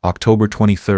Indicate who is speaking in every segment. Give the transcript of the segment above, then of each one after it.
Speaker 1: October 23,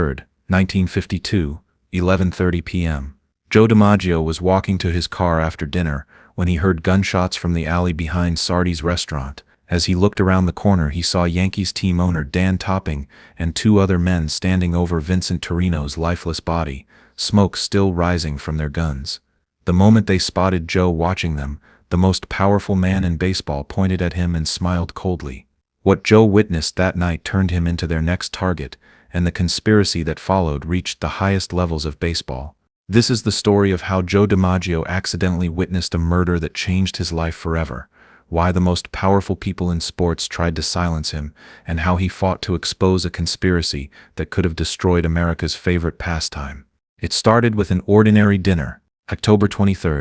Speaker 1: 1952, 11:30 p.m. Joe DiMaggio was walking to his car after dinner when he heard gunshots from the alley behind Sardi's restaurant. As he looked around the corner, he saw Yankees team owner Dan Topping and two other men standing over Vincent Torrino's lifeless body, smoke still rising from their guns. The moment they spotted Joe watching them, the most powerful man in baseball pointed at him and smiled coldly. What Joe witnessed that night turned him into their next target, and the conspiracy that followed reached the highest levels of baseball. This is the story of how Joe DiMaggio accidentally witnessed a murder that changed his life forever, why the most powerful people in sports tried to silence him, and how he fought to expose a conspiracy that could have destroyed America's favorite pastime. It started with an ordinary dinner, October 23,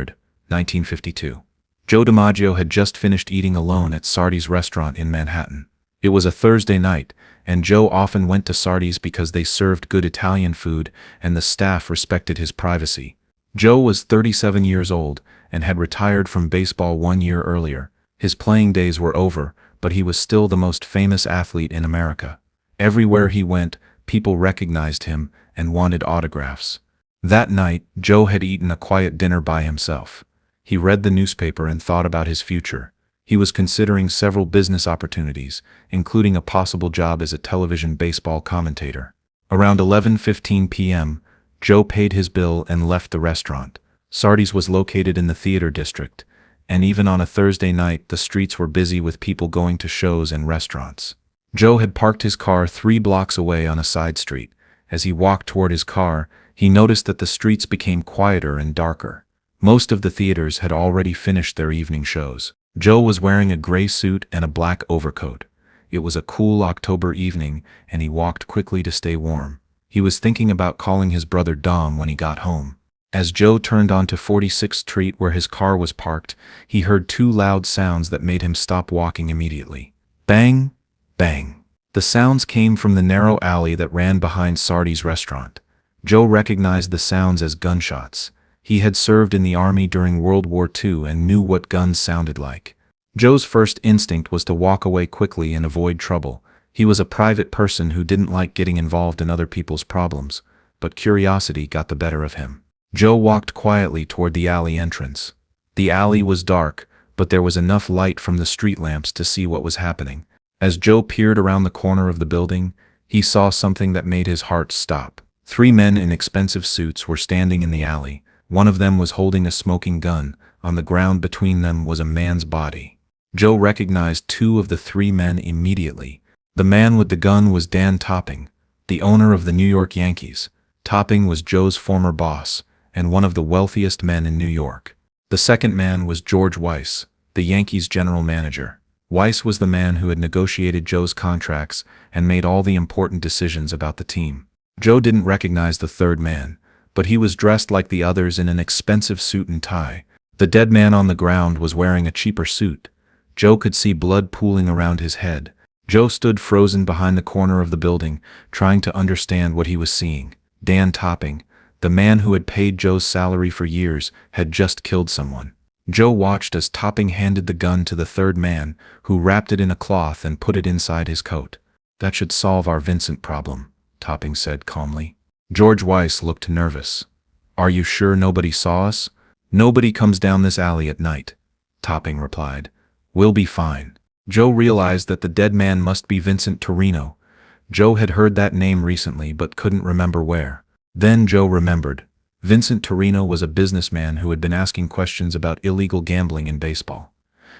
Speaker 1: 1952. Joe DiMaggio had just finished eating alone at Sardi's restaurant in Manhattan. It was a Thursday night, and Joe often went to Sardi's because they served good Italian food and the staff respected his privacy. Joe was 37 years old and had retired from baseball 1 year earlier. His playing days were over, but he was still the most famous athlete in America. Everywhere he went, people recognized him and wanted autographs. That night, Joe had eaten a quiet dinner by himself. He read the newspaper and thought about his future. He was considering several business opportunities, including a possible job as a television baseball commentator. Around 11:15 p.m., Joe paid his bill and left the restaurant. Sardi's was located in the theater district, and even on a Thursday night, the streets were busy with people going to shows and restaurants. Joe had parked his car 3 blocks away on a side street. As he walked toward his car, he noticed that the streets became quieter and darker. Most of the theaters had already finished their evening shows. Joe was wearing a gray suit and a black overcoat. It was a cool October evening, and he walked quickly to stay warm. He was thinking about calling his brother Dom when he got home. As Joe turned onto 46th Street where his car was parked, he heard 2 loud sounds that made him stop walking immediately. Bang! Bang! The sounds came from the narrow alley that ran behind Sardi's restaurant. Joe recognized the sounds as gunshots. He had served in the army during World War II and knew what guns sounded like. Joe's first instinct was to walk away quickly and avoid trouble. He was a private person who didn't like getting involved in other people's problems, but curiosity got the better of him. Joe walked quietly toward the alley entrance. The alley was dark, but there was enough light from the street lamps to see what was happening. As Joe peered around the corner of the building, he saw something that made his heart stop. 3 men in expensive suits were standing in the alley. One of them was holding a smoking gun. On the ground between them was a man's body. Joe recognized 2 of the 3 men immediately. The man with the gun was Dan Topping, the owner of the New York Yankees. Topping was Joe's former boss, and one of the wealthiest men in New York. The second man was George Weiss, the Yankees general manager. Weiss was the man who had negotiated Joe's contracts and made all the important decisions about the team. Joe didn't recognize the third man, but he was dressed like the others in an expensive suit and tie. The dead man on the ground was wearing a cheaper suit. Joe could see blood pooling around his head. Joe stood frozen behind the corner of the building, trying to understand what he was seeing. Dan Topping, the man who had paid Joe's salary for years, had just killed someone. Joe watched as Topping handed the gun to the third man, who wrapped it in a cloth and put it inside his coat. "That should solve our Vincent problem," Topping said calmly. George Weiss looked nervous. "Are you sure nobody saw us?" "Nobody comes down this alley at night," Topping replied. "We'll be fine." Joe realized that the dead man must be Vincent Torrino. Joe had heard that name recently but couldn't remember where. Then Joe remembered. Vincent Torrino was a businessman who had been asking questions about illegal gambling in baseball.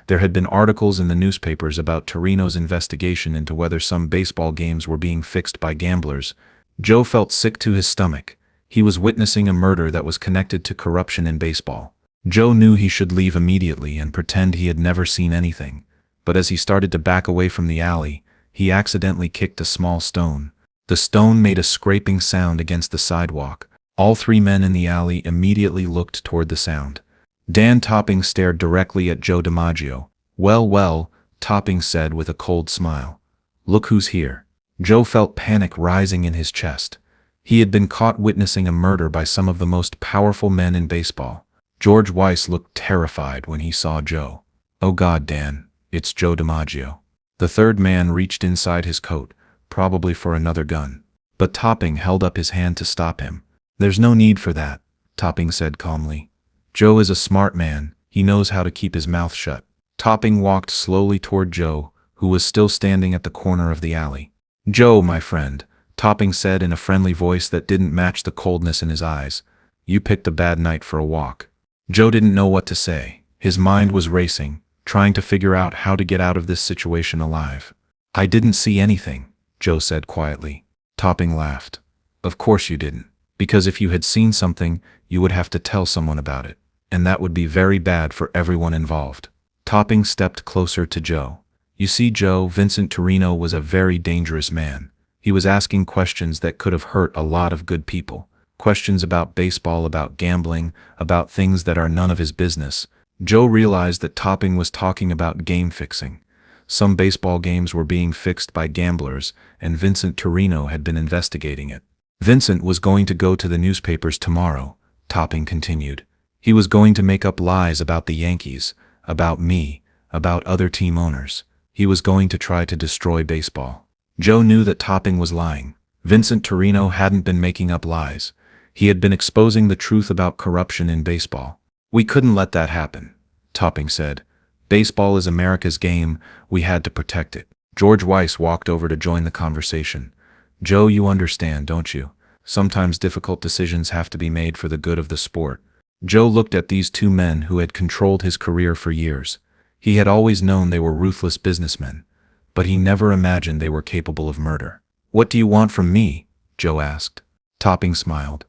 Speaker 1: There had been articles in the newspapers about Torrino's investigation into whether some baseball games were being fixed by gamblers. Joe felt sick to his stomach. He was witnessing a murder that was connected to corruption in baseball. Joe knew he should leave immediately and pretend he had never seen anything. But as he started to back away from the alley, he accidentally kicked a small stone. The stone made a scraping sound against the sidewalk. All 3 men in the alley immediately looked toward the sound. Dan Topping stared directly at Joe DiMaggio. "Well, well," Topping said with a cold smile. "Look who's here." Joe felt panic rising in his chest. He had been caught witnessing a murder by some of the most powerful men in baseball. George Weiss looked terrified when he saw Joe. "Oh God, Dan, it's Joe DiMaggio." The third man reached inside his coat, probably for another gun. but Topping held up his hand to stop him. "There's no need for that," Topping said calmly. "Joe is a smart man. He knows how to keep his mouth shut." Topping walked slowly toward Joe, who was still standing at the corner of the alley. "Joe, my friend," Topping said in a friendly voice that didn't match the coldness in his eyes, "you picked a bad night for a walk." Joe didn't know what to say. His mind was racing, trying to figure out how to get out of this situation alive. "I didn't see anything," Joe said quietly. Topping laughed. "Of course you didn't. Because if you had seen something, you would have to tell someone about it. And that would be very bad for everyone involved." Topping stepped closer to Joe. "You see, Joe, Vincent Torrino was a very dangerous man. He was asking questions that could have hurt a lot of good people. Questions about baseball, about gambling, about things that are none of his business." Joe realized that Topping was talking about game fixing. Some baseball games were being fixed by gamblers, and Vincent Torrino had been investigating it. "Vincent was going to go to the newspapers tomorrow," Topping continued. "He was going to make up lies about the Yankees, about me, about other team owners. He was going to try to destroy baseball." Joe knew that Topping was lying. Vincent Torrino hadn't been making up lies. He had been exposing the truth about corruption in baseball. "We couldn't let that happen," Topping said. "Baseball is America's game. We had to protect it." George Weiss walked over to join the conversation. "Joe, you understand, don't you? Sometimes difficult decisions have to be made for the good of the sport." Joe looked at these two men who had controlled his career for years. He had always known they were ruthless businessmen, but he never imagined they were capable of murder. "What do you want from me?" Joe asked. Topping smiled.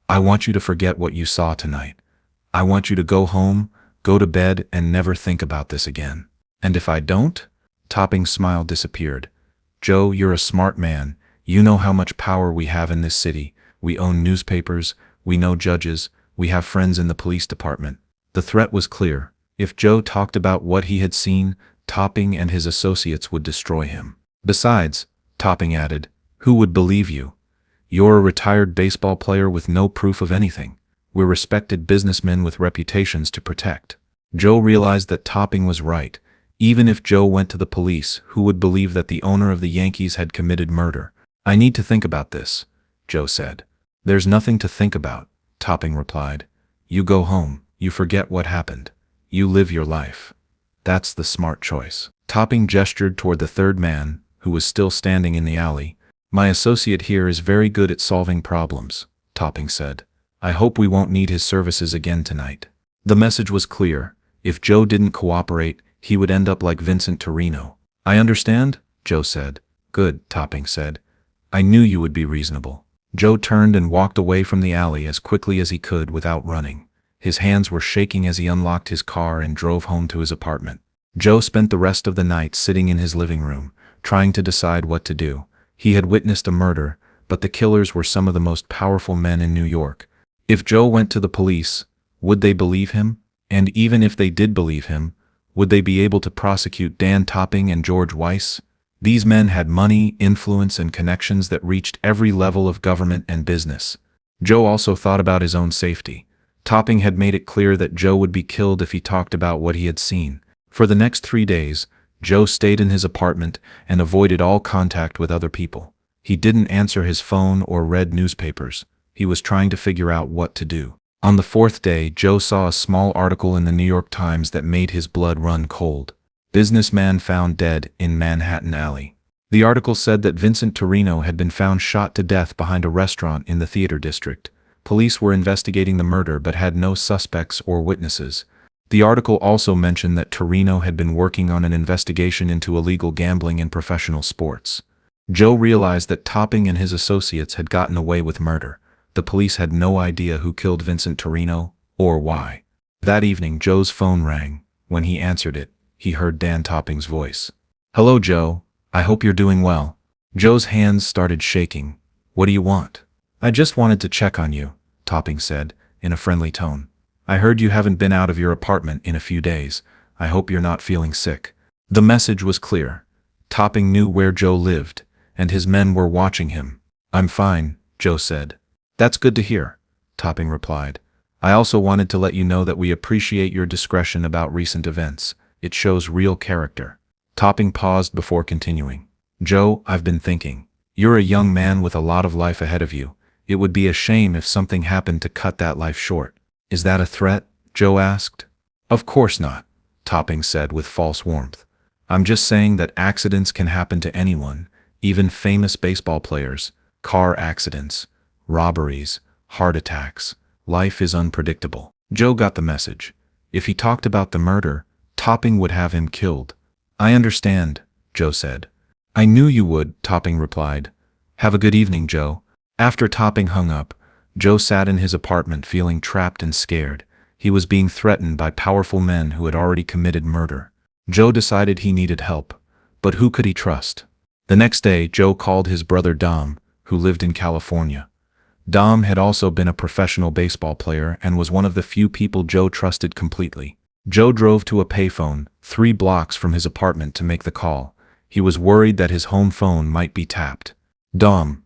Speaker 1: "I want you to forget what you saw tonight. I want you to go home, go to bed, and never think about this again." "And if I don't?" Topping's smile disappeared. "Joe, you're a smart man. You know how much power we have in this city. We own newspapers, we know judges, we have friends in the police department." The threat was clear. If Joe talked about what he had seen, Topping and his associates would destroy him. "Besides," Topping added, "who would believe you? You're a retired baseball player with no proof of anything. We're respected businessmen with reputations to protect." Joe realized that Topping was right. Even if Joe went to the police, who would believe that the owner of the Yankees had committed murder? "I need to think about this," Joe said. "There's nothing to think about," Topping replied. "You go home, you forget what happened. You live your life. That's the smart choice." Topping gestured toward the third man, who was still standing in the alley. "My associate here is very good at solving problems," Topping said. "I hope we won't need his services again tonight." The message was clear. If Joe didn't cooperate, he would end up like Vincent Torrino. "I understand," Joe said. "Good," Topping said. "I knew you would be reasonable." Joe turned and walked away from the alley as quickly as he could without running. His hands were shaking as he unlocked his car and drove home to his apartment. Joe spent the rest of the night sitting in his living room, trying to decide what to do. He had witnessed a murder, but the killers were some of the most powerful men in New York. If Joe went to the police, would they believe him? And even if they did believe him, would they be able to prosecute Dan Topping and George Weiss? These men had money, influence, and connections that reached every level of government and business. Joe also thought about his own safety. Topping had made it clear that Joe would be killed if he talked about what he had seen. For the next 3 days, Joe stayed in his apartment and avoided all contact with other people. He didn't answer his phone or read newspapers. He was trying to figure out what to do. On the 4th day, Joe saw a small article in the New York Times that made his blood run cold. "Businessman found dead in Manhattan Alley." The article said that Vincent Torrino had been found shot to death behind a restaurant in the theater district. Police were investigating the murder but had no suspects or witnesses. The article also mentioned that Torrino had been working on an investigation into illegal gambling in professional sports. Joe realized that Topping and his associates had gotten away with murder. The police had no idea who killed Vincent Torrino, or why. That evening, Joe's phone rang. When he answered it, he heard Dan Topping's voice. "Hello, Joe. I hope you're doing well." Joe's hands started shaking. "What do you want?" "I just wanted to check on you," Topping said, in a friendly tone. "I heard you haven't been out of your apartment in a few days. I hope you're not feeling sick." The message was clear. Topping knew where Joe lived, and his men were watching him. "I'm fine," Joe said. "That's good to hear," Topping replied. "I also wanted to let you know that we appreciate your discretion about recent events. It shows real character." Topping paused before continuing. "Joe, I've been thinking. You're a young man with a lot of life ahead of you. It would be a shame if something happened to cut that life short." "Is that a threat?" Joe asked. "Of course not," Topping said with false warmth. "I'm just saying that accidents can happen to anyone, even famous baseball players, car accidents, robberies, heart attacks. Life is unpredictable." Joe got the message. If he talked about the murder, Topping would have him killed. "I understand," Joe said. "I knew you would," Topping replied. "Have a good evening, Joe." After Topping hung up, Joe sat in his apartment feeling trapped and scared. He was being threatened by powerful men who had already committed murder. Joe decided he needed help, but who could he trust? The next day, Joe called his brother Dom, who lived in California. Dom had also been a professional baseball player and was one of the few people Joe trusted completely. Joe drove to a payphone 3 blocks from his apartment to make the call. He was worried that his home phone might be tapped. "Dom,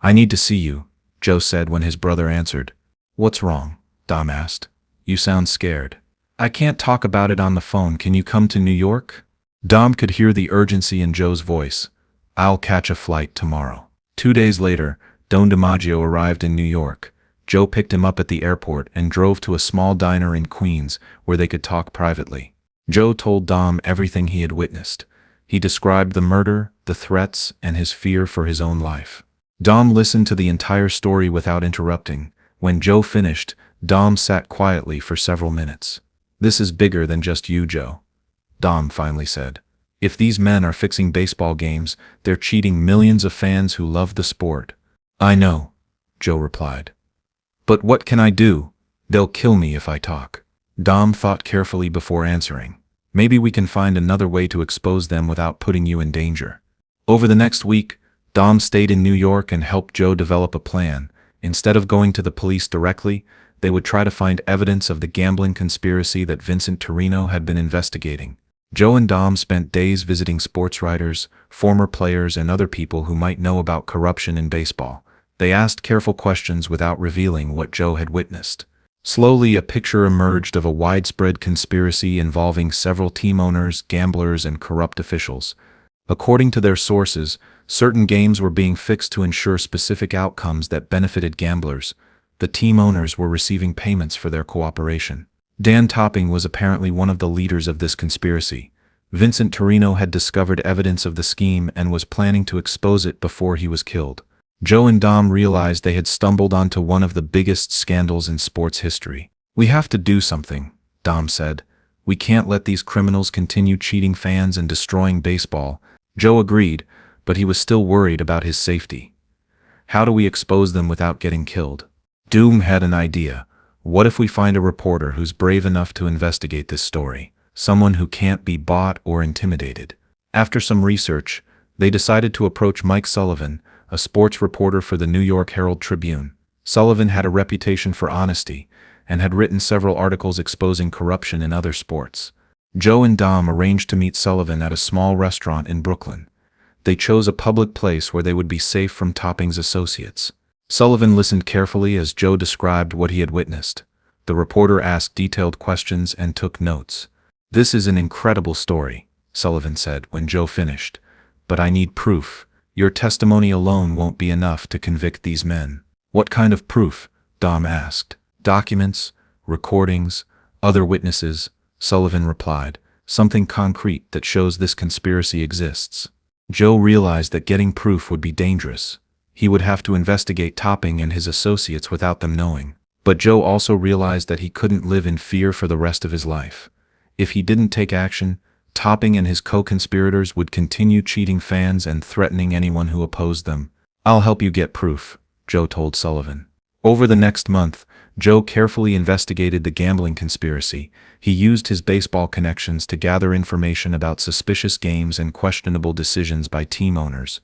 Speaker 1: I need to see you," Joe said when his brother answered. "What's wrong?" Dom asked. "You sound scared." "I can't talk about it on the phone. Can you come to New York?" Dom could hear the urgency in Joe's voice. "I'll catch a flight tomorrow." 2 days later, Don DiMaggio arrived in New York. Joe picked him up at the airport and drove to a small diner in Queens where they could talk privately. Joe told Dom everything he had witnessed. He described the murder, the threats, and his fear for his own life. Dom listened to the entire story without interrupting. When Joe finished, Dom sat quietly for several minutes. "This is bigger than just you, Joe," Dom finally said. "If these men are fixing baseball games, they're cheating millions of fans who love the sport." "I know," Joe replied. "But what can I do? They'll kill me if I talk." Dom thought carefully before answering. "Maybe we can find another way to expose them without putting you in danger." Over the next week, Dom stayed in New York and helped Joe develop a plan. Instead of going to the police directly, they would try to find evidence of the gambling conspiracy that Vincent Torrino had been investigating. Joe and Dom spent days visiting sports writers, former players, and other people who might know about corruption in baseball. They asked careful questions without revealing what Joe had witnessed. Slowly, a picture emerged of a widespread conspiracy involving several team owners, gamblers, and corrupt officials. According to their sources, certain games were being fixed to ensure specific outcomes that benefited gamblers. The team owners were receiving payments for their cooperation. Dan Topping was apparently one of the leaders of this conspiracy. Vincent Torrino had discovered evidence of the scheme and was planning to expose it before he was killed. Joe and Dom realized they had stumbled onto one of the biggest scandals in sports history. "We have to do something," Dom said. "We can't let these criminals continue cheating fans and destroying baseball." Joe agreed, but he was still worried about his safety. "How do we expose them without getting killed?" Doom had an idea. "What if we find a reporter who's brave enough to investigate this story? Someone who can't be bought or intimidated." After some research, they decided to approach Mike Sullivan, a sports reporter for the New York Herald-Tribune. Sullivan had a reputation for honesty and had written several articles exposing corruption in other sports. Joe and Dom arranged to meet Sullivan at a small restaurant in Brooklyn. They chose a public place where they would be safe from Topping's associates. Sullivan listened carefully as Joe described what he had witnessed. The reporter asked detailed questions and took notes. "This is an incredible story," Sullivan said when Joe finished. "But I need proof. Your testimony alone won't be enough to convict these men." "What kind of proof?" Dom asked. "Documents, recordings, other witnesses," Sullivan replied. "Something concrete that shows this conspiracy exists." Joe realized that getting proof would be dangerous. He would have to investigate Topping and his associates without them knowing. But Joe also realized that he couldn't live in fear for the rest of his life. If he didn't take action, Topping and his co-conspirators would continue cheating fans and threatening anyone who opposed them. "I'll help you get proof," Joe told Sullivan. Over the next month, Joe carefully investigated the gambling conspiracy. He used his baseball connections to gather information about suspicious games and questionable decisions by team owners.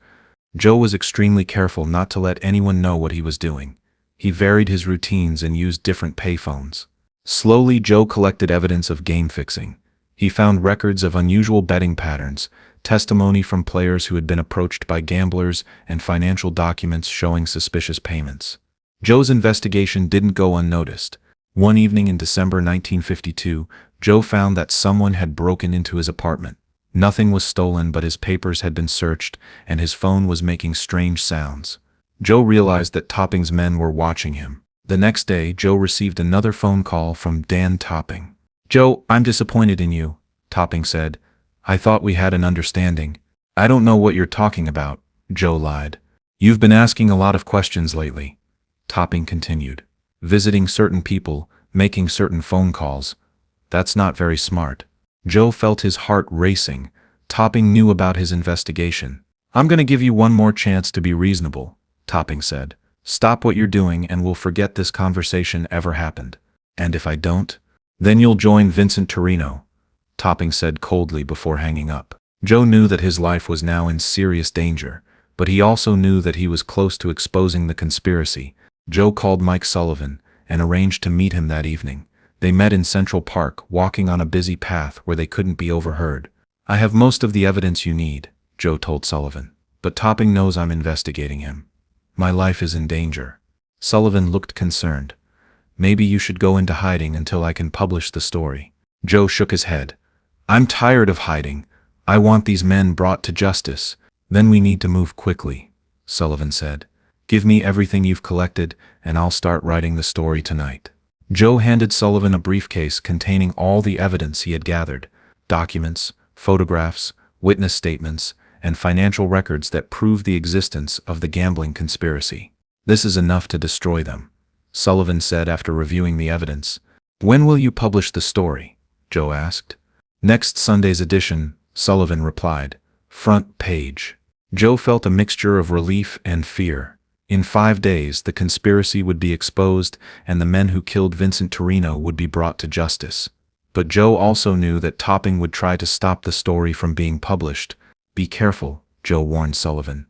Speaker 1: Joe was extremely careful not to let anyone know what he was doing. He varied his routines and used different payphones. Slowly, Joe collected evidence of game fixing. He found records of unusual betting patterns, testimony from players who had been approached by gamblers, and financial documents showing suspicious payments. Joe's investigation didn't go unnoticed. One evening in December 1952, Joe found that someone had broken into his apartment. Nothing was stolen, but his papers had been searched, and his phone was making strange sounds. Joe realized that Topping's men were watching him. The next day, Joe received another phone call from Dan Topping. "Joe, I'm disappointed in you," Topping said. "I thought we had an understanding." "I don't know what you're talking about," Joe lied. "You've been asking a lot of questions lately," Topping continued. "Visiting certain people, making certain phone calls. That's not very smart." Joe felt his heart racing. Topping knew about his investigation. "I'm going to give you one more chance to be reasonable," Topping said. "Stop what you're doing and we'll forget this conversation ever happened." "And if I don't?" "Then you'll join Vincent Torrino," Topping said coldly before hanging up. Joe knew that his life was now in serious danger, but he also knew that he was close to exposing the conspiracy. Joe called Mike Sullivan and arranged to meet him that evening. They met in Central Park, walking on a busy path where they couldn't be overheard. "I have most of the evidence you need," Joe told Sullivan, "but Topping knows I'm investigating him. My life is in danger." Sullivan looked concerned. "Maybe you should go into hiding until I can publish the story." Joe shook his head. "I'm tired of hiding. I want these men brought to justice." "Then we need to move quickly," Sullivan said. "Give me everything you've collected, and I'll start writing the story tonight." Joe handed Sullivan a briefcase containing all the evidence he had gathered: documents, photographs, witness statements, and financial records that proved the existence of the gambling conspiracy. "This is enough to destroy them," Sullivan said after reviewing the evidence. "When will you publish the story?" Joe asked. "Next Sunday's edition," Sullivan replied. "Front page." Joe felt a mixture of relief and fear. In 5 days, the conspiracy would be exposed, and the men who killed Vincent Torrino would be brought to justice. But Joe also knew that Topping would try to stop the story from being published. "Be careful," Joe warned Sullivan.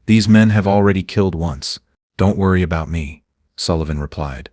Speaker 1: "These men have already killed once." "Don't worry about me," Sullivan replied.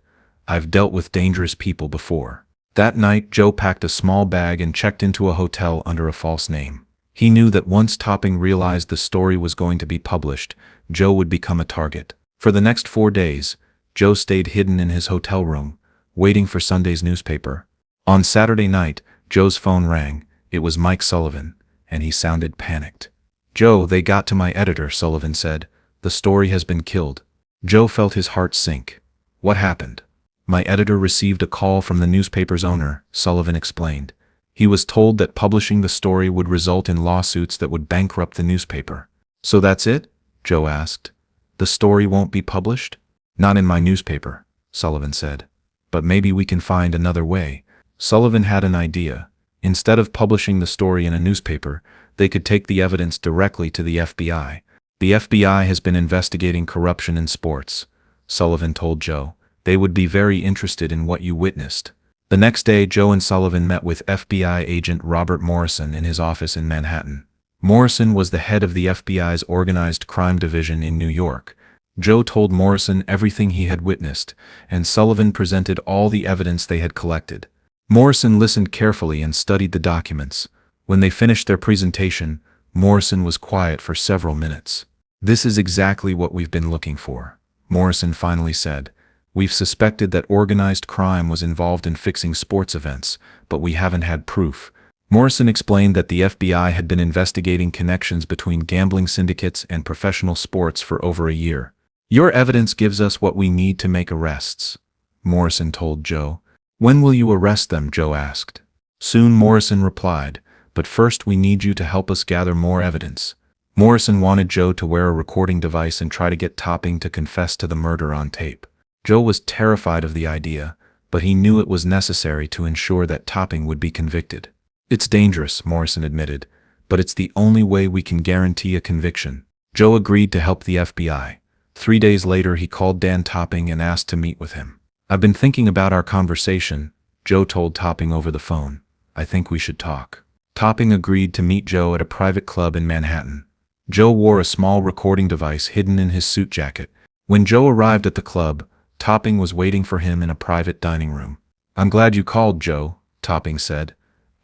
Speaker 1: "I've dealt with dangerous people before." That night, Joe packed a small bag and checked into a hotel under a false name. He knew that once Topping realized the story was going to be published, Joe would become a target. For the next 4 days, Joe stayed hidden in his hotel room, waiting for Sunday's newspaper. On Saturday night, Joe's phone rang. It was Mike Sullivan, and he sounded panicked. "Joe, they got to my editor," Sullivan said. "The story has been killed." Joe felt his heart sink. "What happened?" "My editor received a call from the newspaper's owner," Sullivan explained. "He was told that publishing the story would result in lawsuits that would bankrupt the newspaper." "So that's it?" Joe asked. "The story won't be published?" "Not in my newspaper," Sullivan said. "But maybe we can find another way." Sullivan had an idea. Instead of publishing the story in a newspaper, they could take the evidence directly to the FBI. "The FBI has been investigating corruption in sports," Sullivan told Joe. "They would be very interested in what you witnessed." The next day, Joe and Sullivan met with FBI agent Robert Morrison in his office in Manhattan. Morrison was the head of the FBI's Organized Crime Division in New York. Joe told Morrison everything he had witnessed, and Sullivan presented all the evidence they had collected. Morrison listened carefully and studied the documents. When they finished their presentation, Morrison was quiet for several minutes. "This is exactly what we've been looking for," Morrison finally said. "We've suspected that organized crime was involved in fixing sports events, but we haven't had proof." Morrison explained that the FBI had been investigating connections between gambling syndicates and professional sports for over a year. "Your evidence gives us what we need to make arrests," Morrison told Joe. "When will you arrest them?" Joe asked. "Soon," Morrison replied, "but first we need you to help us gather more evidence." Morrison wanted Joe to wear a recording device and try to get Topping to confess to the murder on tape. Joe was terrified of the idea, but he knew it was necessary to ensure that Topping would be convicted. "It's dangerous," Morrison admitted, "but it's the only way we can guarantee a conviction." Joe agreed to help the FBI. 3 days later, he called Dan Topping and asked to meet with him. "I've been thinking about our conversation," Joe told Topping over the phone. "I think we should talk." Topping agreed to meet Joe at a private club in Manhattan. Joe wore a small recording device hidden in his suit jacket. When Joe arrived at the club, Topping was waiting for him in a private dining room. "I'm glad you called, Joe," Topping said.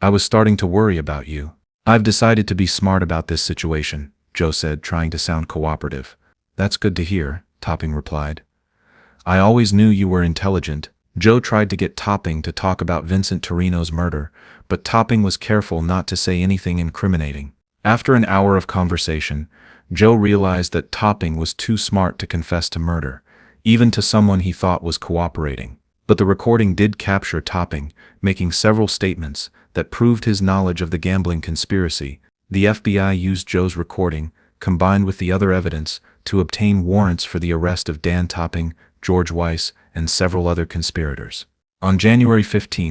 Speaker 1: "I was starting to worry about you." "I've decided to be smart about this situation," Joe said, trying to sound cooperative. "That's good to hear," Topping replied. "I always knew you were intelligent," Joe tried to get Topping to talk about Vincent Torrino's murder, but Topping was careful not to say anything incriminating. After an hour of conversation, Joe realized that Topping was too smart to confess to murder, even to someone he thought was cooperating. But the recording did capture Topping, making several statements that proved his knowledge of the gambling conspiracy. The FBI used Joe's recording, combined with the other evidence, to obtain warrants for the arrest of Dan Topping, George Weiss, and several other conspirators. On January 15,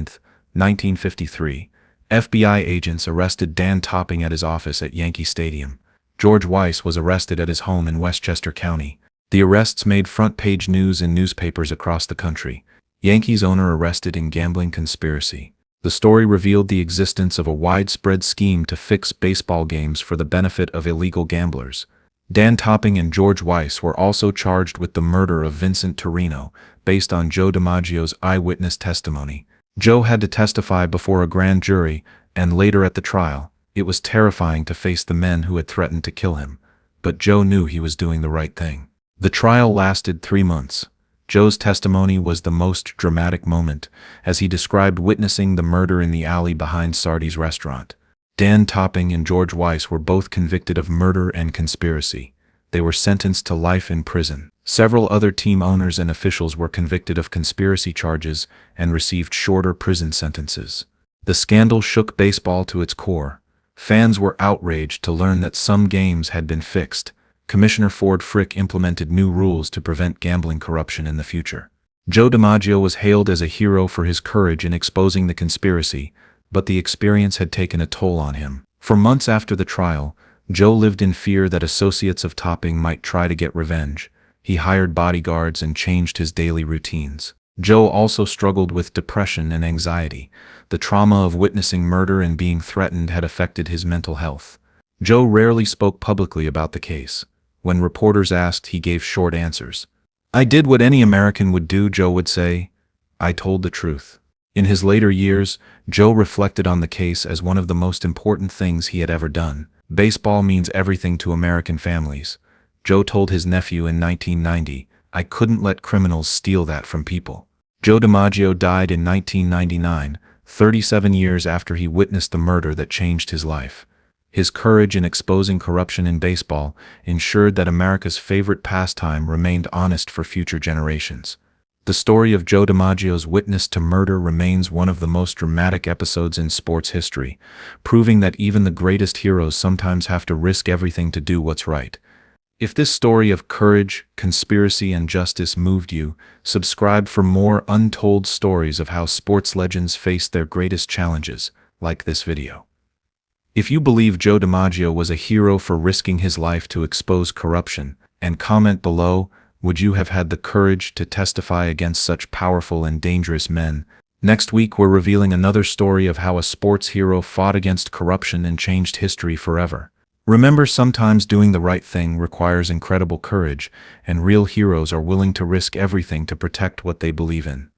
Speaker 1: 1953, FBI agents arrested Dan Topping at his office at Yankee Stadium. George Weiss was arrested at his home in Westchester County. The arrests made front-page news in newspapers across the country. Yankees owner arrested in gambling conspiracy. The story revealed the existence of a widespread scheme to fix baseball games for the benefit of illegal gamblers. Dan Topping and George Weiss were also charged with the murder of Vincent Torrino, based on Joe DiMaggio's eyewitness testimony. Joe had to testify before a grand jury, and later at the trial. It was terrifying to face the men who had threatened to kill him, but Joe knew he was doing the right thing. The trial lasted 3 months. Joe's testimony was the most dramatic moment, as he described witnessing the murder in the alley behind Sardi's restaurant. Dan Topping and George Weiss were both convicted of murder and conspiracy. They were sentenced to life in prison. Several other team owners and officials were convicted of conspiracy charges and received shorter prison sentences. The scandal shook baseball to its core. Fans were outraged to learn that some games had been fixed. Commissioner Ford Frick implemented new rules to prevent gambling corruption in the future. Joe DiMaggio was hailed as a hero for his courage in exposing the conspiracy, but the experience had taken a toll on him. For months after the trial, Joe lived in fear that associates of Topping might try to get revenge. He hired bodyguards and changed his daily routines. Joe also struggled with depression and anxiety. The trauma of witnessing murder and being threatened had affected his mental health. Joe rarely spoke publicly about the case. When reporters asked, he gave short answers. "I did what any American would do," Joe would say. "I told the truth." In his later years, Joe reflected on the case as one of the most important things he had ever done. "Baseball means everything to American families." Joe told his nephew in 1990, "I couldn't let criminals steal that from people." Joe DiMaggio died in 1999, 37 years after he witnessed the murder that changed his life. His courage in exposing corruption in baseball ensured that America's favorite pastime remained honest for future generations. The story of Joe DiMaggio's witness to murder remains one of the most dramatic episodes in sports history, proving that even the greatest heroes sometimes have to risk everything to do what's right. If this story of courage, conspiracy, and justice moved you, subscribe for more untold stories of how sports legends faced their greatest challenges, like this video. If you believe Joe DiMaggio was a hero for risking his life to expose corruption, and comment below, would you have had the courage to testify against such powerful and dangerous men? Next week we're revealing another story of how a sports hero fought against corruption and changed history forever. Remember, sometimes doing the right thing requires incredible courage, and real heroes are willing to risk everything to protect what they believe in.